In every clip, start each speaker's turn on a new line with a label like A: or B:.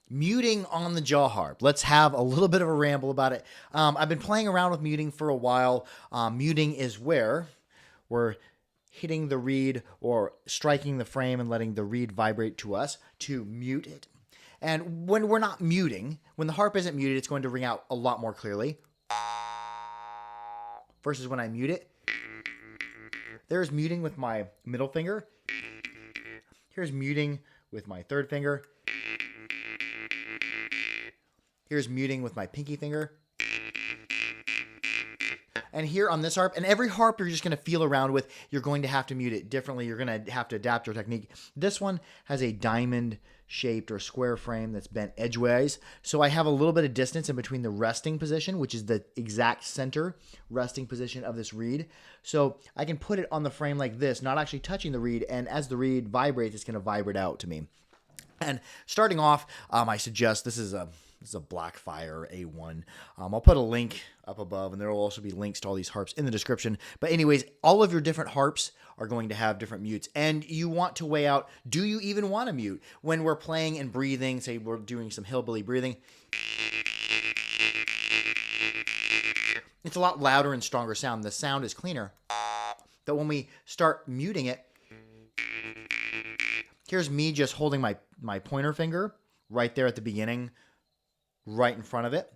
A: Muting on the jaw harp. Let's have a little bit of a ramble about it. I've been playing around with muting for a while. Muting is where we're hitting the reed or striking the frame and letting the reed vibrate to us to mute it. And when we're not muting, when the harp isn't muted, it's going to ring out a lot more clearly. Versus when I mute it, there's muting with my middle finger. Here's muting with my third finger. Here's muting with my pinky finger. And here on this harp, and every harp you're just going to feel around with, you're going to have to mute it differently. You're going to have to adapt your technique. This one has a diamond-shaped or square frame that's bent edgeways. So I have a little bit of distance in between the resting position, which is the exact center resting position of this reed. So I can put it on the frame like this, not actually touching the reed, and as the reed vibrates, it's going to vibrate out to me. And starting off, I suggest this is a Blackfire A1. I'll put a link up above, and there will also be links to all these harps in the description. But anyways, all of your different harps are going to have different mutes, and you want to weigh out, do you even want to mute? When we're playing and breathing, say we're doing some hillbilly breathing, it's a lot louder and stronger sound. The sound is cleaner. But when we start muting it, here's me just holding my pointer finger right there at the beginning, right in front of it.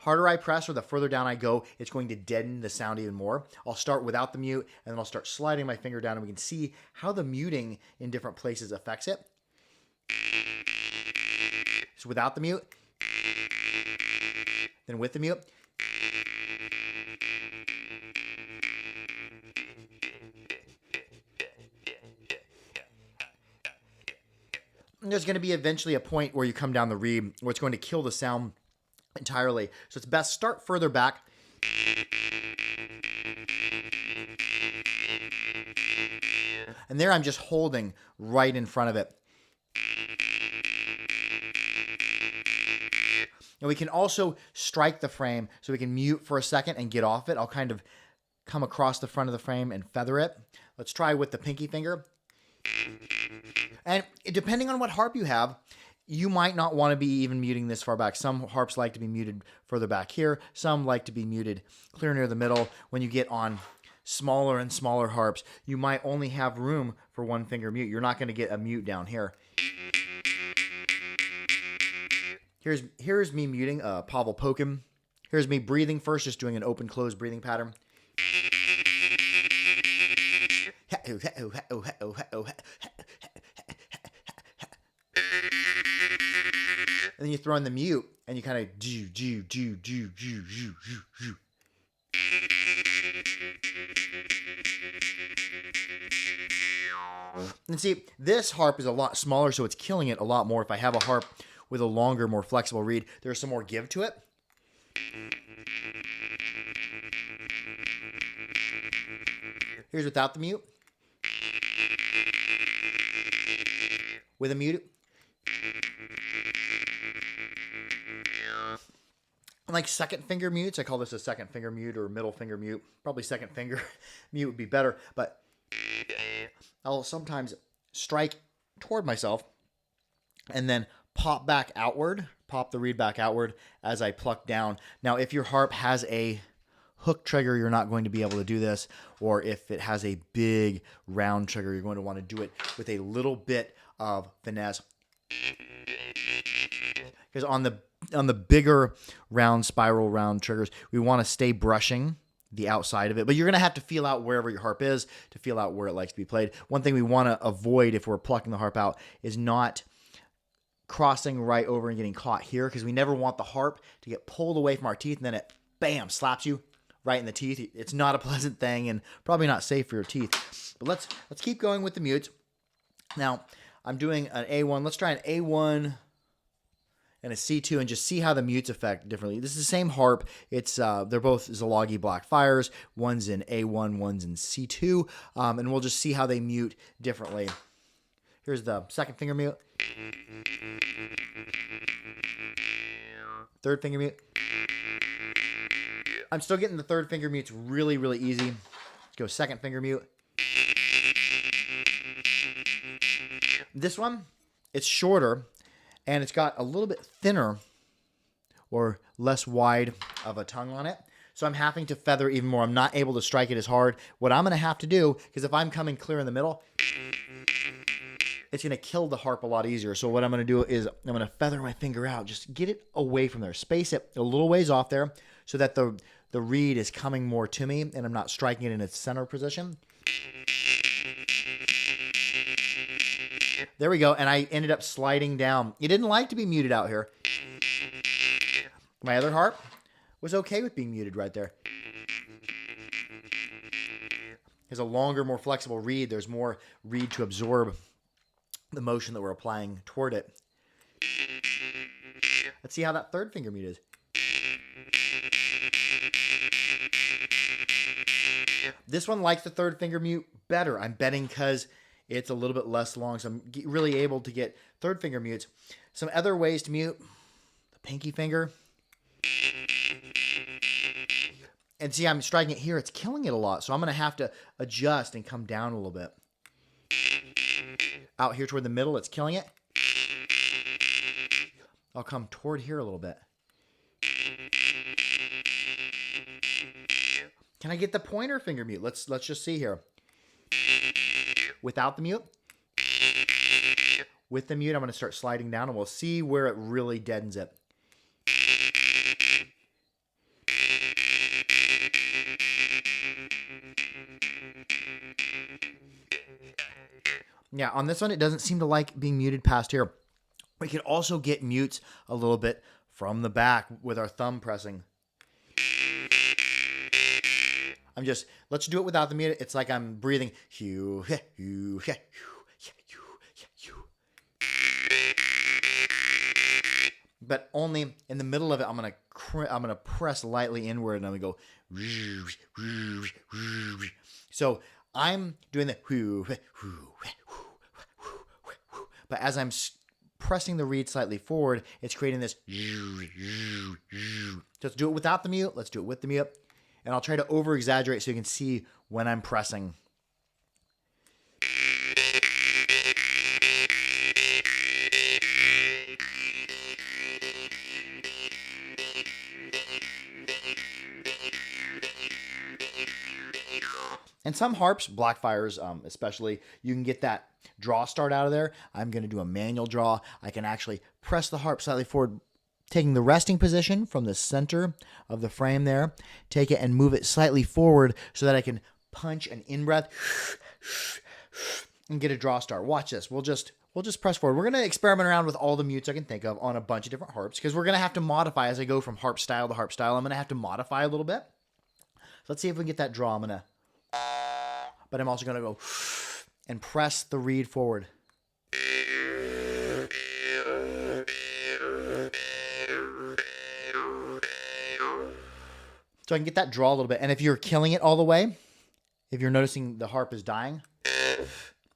A: Harder I press or the further down I go, it's going to deaden the sound even more. I'll start without the mute, and then I'll start sliding my finger down, and we can see how the muting in different places affects it. So without the mute, then with the mute. There's going to be eventually a point where you come down the reed where it's going to kill the sound entirely. So it's best start further back. And there I'm just holding right in front of it. And we can also strike the frame so we can mute for a second and get off it. I'll kind of come across the front of the frame and feather it. Let's try with the pinky finger. And depending on what harp you have, you might not want to be even muting this far back. Some harps like to be muted further back here. Some like to be muted clear near the middle. When you get on smaller and smaller harps, you might only have room for one finger mute. You're not going to get a mute down here. Here's me muting Pavel Pokim. Here's me breathing first, just doing an open-close breathing pattern. And then you throw in the mute, and you kind of do. And see, this harp is a lot smaller, so it's killing it a lot more. If I have a harp with a longer, more flexible reed, there's some more give to it. Here's without the mute. With a mute. Like second finger mutes, I call this a second finger mute or middle finger mute. Probably second finger mute would be better, but I'll sometimes strike toward myself and then pop back outward, pop the reed back outward as I pluck down. Now, if your harp has a hook trigger, you're not going to be able to do this, or if it has a big round trigger, you're going to want to do it with a little bit of finesse. Because on the bigger round spiral round triggers, we want to stay brushing the outside of it, but you're going to have to feel out wherever your harp is to feel out where it likes to be played. One thing we want to avoid if we're plucking the harp out is not crossing right over and getting caught here, because we never want the harp to get pulled away from our teeth and then it, bam, slaps you right in the teeth. It's not a pleasant thing and probably not safe for your teeth. But let's keep going with the mutes. Now, I'm doing an A1. Let's try an A1 and a C2 and just see how the mutes affect differently. This is the same harp. It's they're both Zalogi Blackfires. One's in A1, one's in C2, and we'll just see how they mute differently. Here's the second finger mute. Third finger mute. I'm still getting the third finger mutes really, really easy. Let's go second finger mute. This one, it's shorter, and it's got a little bit thinner or less wide of a tongue on it. So I'm having to feather even more. I'm not able to strike it as hard. What I'm going to have to do, because if I'm coming clear in the middle, it's going to kill the harp a lot easier. So what I'm going to do is I'm going to feather my finger out. Just get it away from there. Space it a little ways off there so that the reed is coming more to me and I'm not striking it in its center position. There we go. And I ended up sliding down. You didn't like to be muted out here. My other harp was okay with being muted right there. There's a longer, more flexible reed. There's more reed to absorb the motion that we're applying toward it. Let's see how that third finger mute is. This one likes the third finger mute better. I'm betting because it's a little bit less long, so I'm really able to get third finger mutes. Some other ways to mute: the pinky finger. And see, I'm striking it here. It's killing it a lot. So I'm going to have to adjust and come down a little bit. Out here toward the middle, it's killing it. I'll come toward here a little bit. Can I get the pointer finger mute? Let's just see here. Without the mute. With the mute, I'm going to start sliding down, and we'll see where it really deadens it. Yeah, on this one, it doesn't seem to like being muted past here. We can also get mutes a little bit from the back with our thumb pressing. Let's do it without the mute. It's like I'm breathing. But only in the middle of it, I'm gonna press lightly inward, and I'm gonna go. So I'm doing the. But as I'm pressing the reed slightly forward, it's creating this. Let's do it without the mute. Let's do it with the mute. And I'll try to over-exaggerate so you can see when I'm pressing. And some harps, Blackfires especially, you can get that draw start out of there. I'm going to do a manual draw. I can actually press the harp slightly forward, taking the resting position from the center of the frame there, take it and move it slightly forward so that I can punch an in-breath and get a draw start. Watch this. We'll just press forward. We're going to experiment around with all the mutes I can think of on a bunch of different harps because we're going to have to modify as I go from harp style to harp style. I'm going to have to modify a little bit. So let's see if we can get that draw. But I'm also going to go and press the reed forward. So I can get that draw a little bit. And if you're killing it all the way, if you're noticing the harp is dying,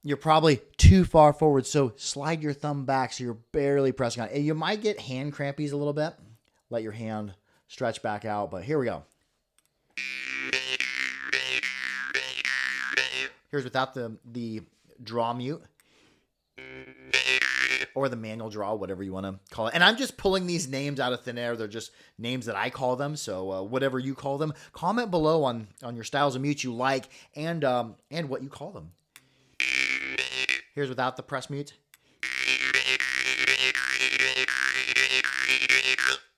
A: you're probably too far forward. So slide your thumb back so you're barely pressing on it. You might get hand crampies a little bit. Let your hand stretch back out. But here we go. Here's without the draw mute or the manual draw, whatever you want to call it. And I'm just pulling these names out of thin air. They're just names that I call them. So whatever you call them, comment below on your styles of mute you like and what you call them. Here's without the press mute.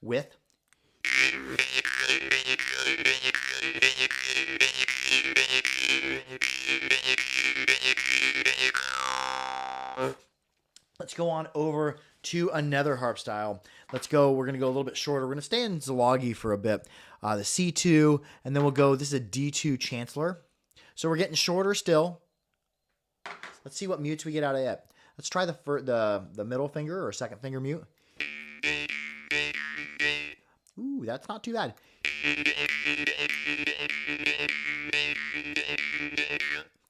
A: With. Let's go on over to another harp style. We're going to go a little bit shorter. We're going to stay in Zalogi for a bit. The C2, and then we'll go, this is a D2 Chancellor. So we're getting shorter still. Let's see what mutes we get out of it. Let's try the middle finger or second finger mute. Ooh, that's not too bad.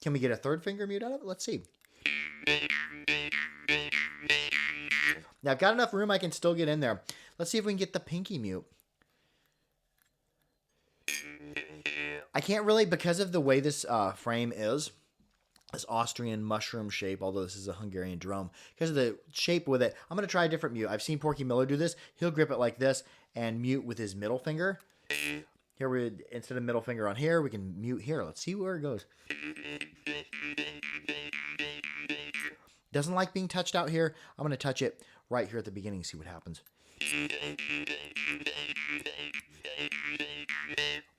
A: Can we get a third finger mute out of it? Let's see. Now, I've got enough room I can still get in there. Let's see if we can get the pinky mute. I can't really, because of the way this frame is, this Austrian mushroom shape, although this is a Hungarian drum. Because of the shape with it, I'm going to try a different mute. I've seen Porky Miller do this. He'll grip it like this and mute with his middle finger. Here, instead of middle finger on here, we can mute here. Let's see where it goes. Doesn't like being touched out here. I'm going to touch it right here at the beginning, see what happens.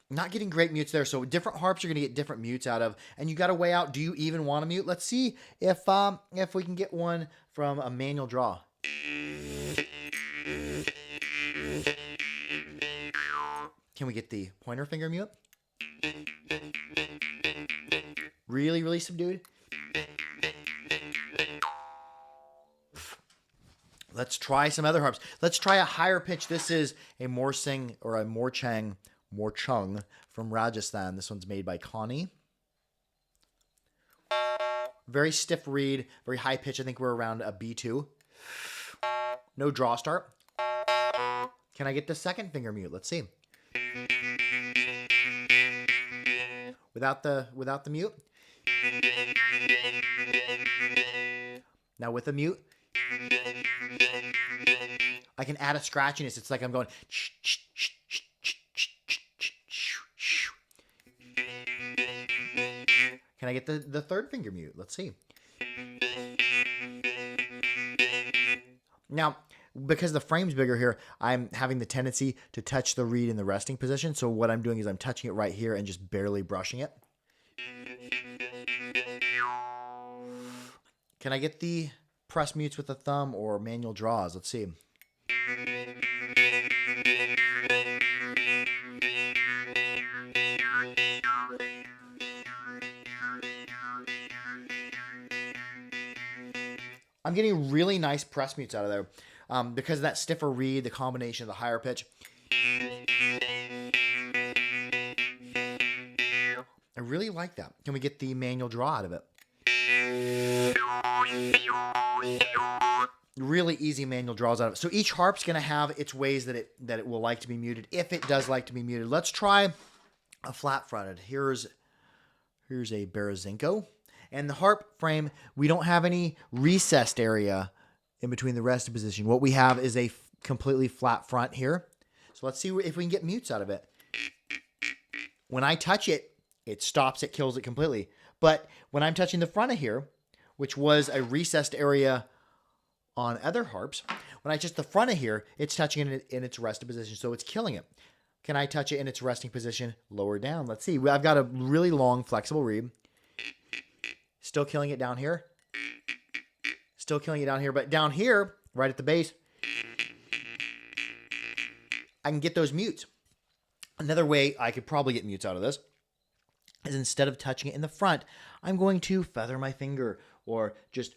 A: Not getting great mutes there, so different harps you're going to get different mutes out of, and you got to weigh out, do you even want to mute? Let's see if we can get one from a manual draw. Can we get the pointer finger mute? Really, really subdued. Let's try some other harps. Let's try a higher pitch. This is a morsing or a morchang, morchung from Rajasthan. This one's made by Connie. Very stiff reed, very high pitch. I think we're around a B2. No draw start. Can I get the second finger mute? Let's see. Without the mute. Now with the mute. I can add a scratchiness. It's like I'm going. Can I get the third finger mute? Let's see. Now, because the frame's bigger here, I'm having the tendency to touch the reed in the resting position. So what I'm doing is I'm touching it right here and just barely brushing it. Can I get the press mutes with the thumb or manual draws? Let's see. I'm getting really nice press mutes out of there because of that stiffer reed, the combination of the higher pitch. I really like that. Can we get the manual draw out of it? Really easy manual draws out of it. So each harp's going to have its ways that it will like to be muted, if it does like to be muted. Let's try a flat fronted. Here's a Berezino. And the harp frame, we don't have any recessed area in between the resting position. What we have is a completely flat front here. So let's see if we can get mutes out of it. When I touch it, it stops, it kills it completely. But when I'm touching the front of here, which was a recessed area on other harps, when I touch the front of here, it's touching it in its resting position, so it's killing it. Can I touch it in its resting position lower down? Let's see. I've got a really long, flexible reed. Still killing it down here. Still killing it down here. But down here, right at the base, I can get those mutes. Another way I could probably get mutes out of this is instead of touching it in the front, I'm going to feather my finger or just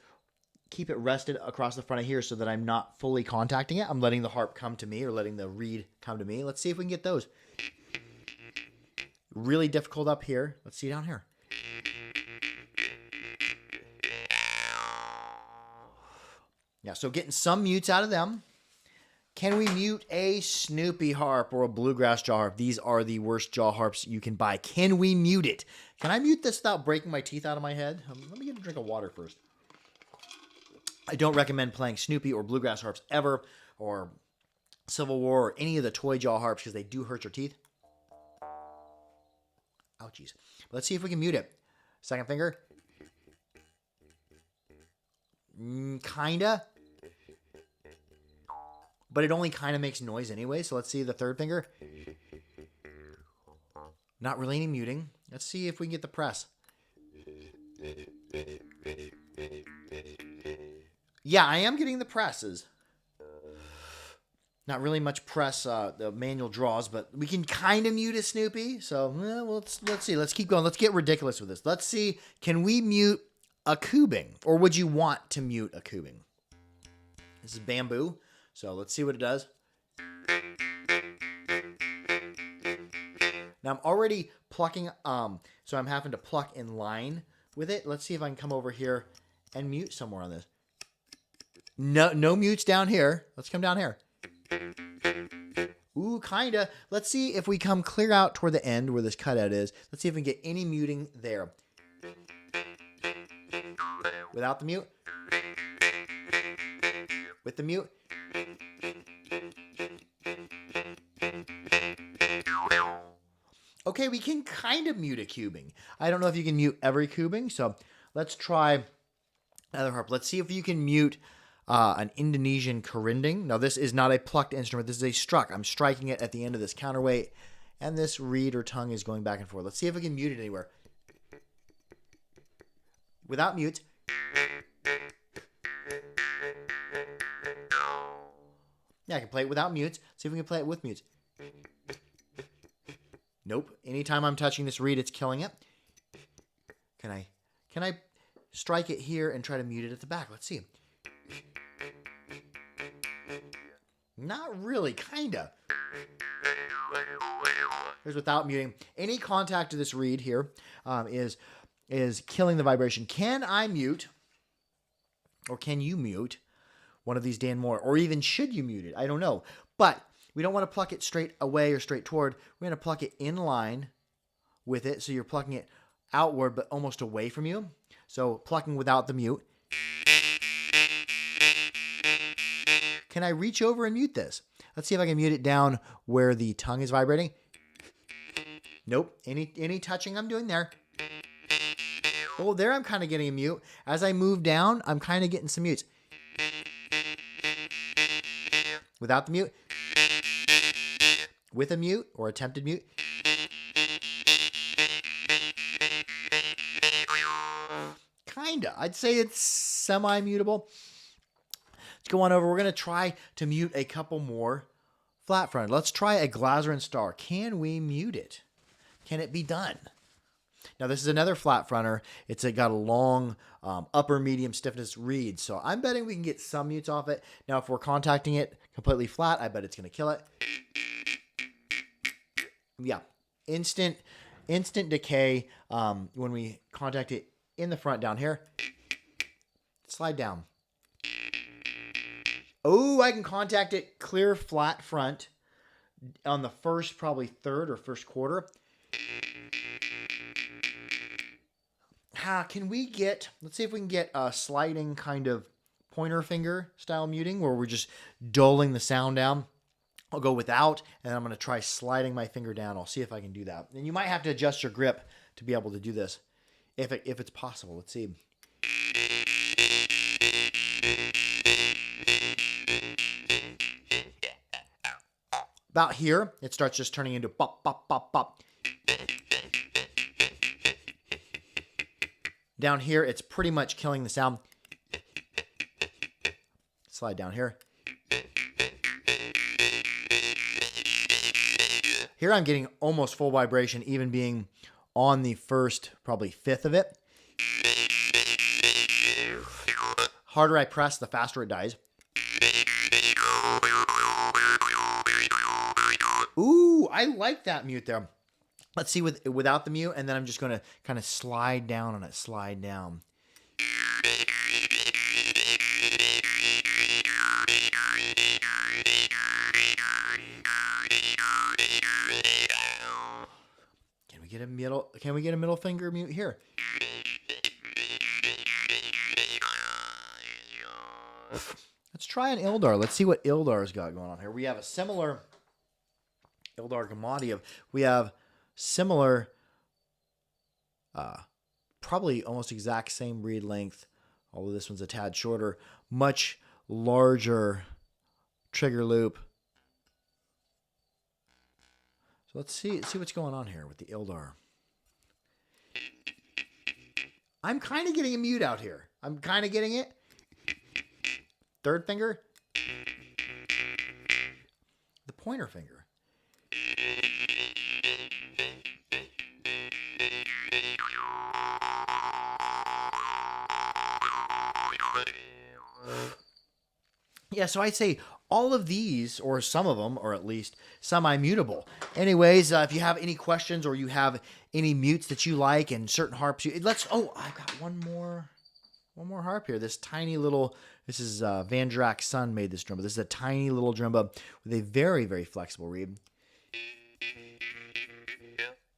A: keep it rested across the front of here so that I'm not fully contacting it. I'm letting the harp come to me or letting the reed come to me. Let's see if we can get those. Really difficult up here. Let's see down here. Yeah, so getting some mutes out of them. Can we mute a Snoopy harp or a bluegrass jaw harp? These are the worst jaw harps you can buy. Can we mute it? Can I mute this without breaking my teeth out of my head? Let me get a drink of water first. I don't recommend playing Snoopy or bluegrass harps ever, or Civil War or any of the toy jaw harps because they do hurt your teeth. Ouchies. Let's see if we can mute it. Second finger. Kinda. But it only kind of makes noise anyway. So let's see the third finger. Not really any muting. Let's see if we can get the press. Yeah, I am getting the presses. Not really much press, the manual draws, but we can kind of mute a Snoopy. So let's see. Let's keep going. Let's get ridiculous with this. Let's see. Can we mute a kubing? Or would you want to mute a kubing? This is bamboo. So let's see what it does. Now I'm already plucking, so I'm having to pluck in line with it. Let's see if I can come over here and mute somewhere on this. No mutes down here. Let's come down here. Ooh, kinda. Let's see if we come clear out toward the end where this cutout is. Let's see if we can get any muting there. Without the mute. With the mute. Okay, we can kind of mute a cubing. I don't know if you can mute every cubing, so let's try another harp. Let's see if you can mute an Indonesian kerinding. Now, this is not a plucked instrument. This is a struck. I'm striking it at the end of this counterweight, and this reed or tongue is going back and forth. Let's see if we can mute it anywhere. Without mute. Yeah, I can play it without mutes. See if we can play it with mutes. Nope. Anytime I'm touching this reed, it's killing it. Can I strike it here and try to mute it at the back? Let's see. Not really, kinda. Here's without muting. Any contact to this reed here is killing the vibration. Can I mute, or can you mute one of these Dan Moore, or even should you mute it? I don't know. But we don't want to pluck it straight away or straight toward. We're going to pluck it in line with it, so you're plucking it outward but almost away from you. So plucking without the mute. Can I reach over and mute this? Let's see if I can mute it down where the tongue is vibrating. Nope. Any touching I'm doing there. Oh, there I'm kind of getting a mute. As I move down, I'm kind of getting some mutes. Without the mute. With a mute or attempted mute. Kinda. I'd say it's semi-mutable. Let's go on over. We're going to try to mute a couple more flat front. Let's try a Glaser and Star. Can we mute it? Can it be done? Now, this is another flat fronter. It's got a long upper medium stiffness reed. So I'm betting we can get some mutes off it. Now, if we're contacting it completely flat, I bet it's going to kill it. Yeah, instant decay when we contact it in the front down here. Slide down. Oh, I can contact it clear flat front on the first, probably third or first quarter. Can we get, let's see if we can get a sliding kind of pointer finger style muting where we're just dulling the sound down. I'll go without, and I'm going to try sliding my finger down. I'll see if I can do that. And you might have to adjust your grip to be able to do this, if it's possible. Let's see. About here, it starts just turning into pop, pop, pop, pop. Down here, it's pretty much killing the sound. Slide down here. Here I'm getting almost full vibration, even being on the first, probably fifth of it. Harder I press, the faster it dies. Ooh, I like that mute there. Let's see without the mute, and then I'm just going to kind of slide down on it, slide down. Can we get a middle finger mute here? Let's try an Ildar. Let's see what Ildar's got going on here. We have a similar Ildar Gamadi. We have similar, probably almost exact same reed length, although this one's a tad shorter, much larger trigger loop. So let's see what's going on here with the Ildar. I'm kind of getting a mute out here. I'm kind of getting it. Third finger. The pointer finger. Yeah, so I'd say all of these, or some of them, or at least semi-mutable. Anyways, if you have any questions or you have any mutes that you like and certain harps, I've got one more harp here. This tiny little, this is Van Drak's son made this drumba. This is a tiny little drumba with a very, very flexible reed.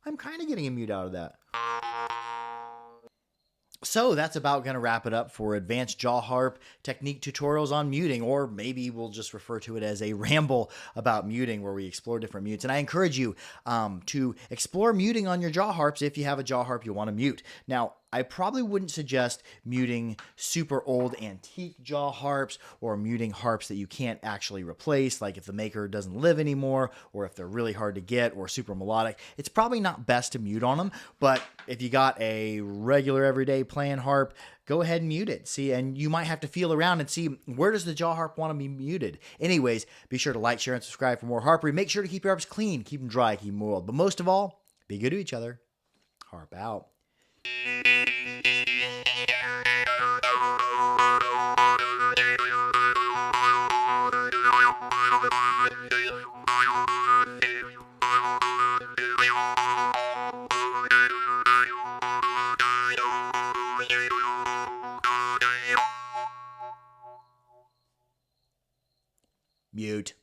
A: I'm kind of getting a mute out of that. So that's about going to wrap it up for advanced jaw harp technique tutorials on muting, or maybe we'll just refer to it as a ramble about muting where we explore different mutes. And I encourage you to explore muting on your jaw harps if you have a jaw harp you want to mute. Now, I probably wouldn't suggest muting super old antique jaw harps or muting harps that you can't actually replace, like if the maker doesn't live anymore or if they're really hard to get or super melodic. It's probably not best to mute on them, but if you got a regular everyday playing harp, go ahead and mute it. See, and you might have to feel around and see where does the jaw harp want to be muted. Anyways, be sure to like, share, and subscribe for more harpery. Make sure to keep your harps clean, keep them dry, keep them oiled. But most of all, be good to each other. Harp out. Mute.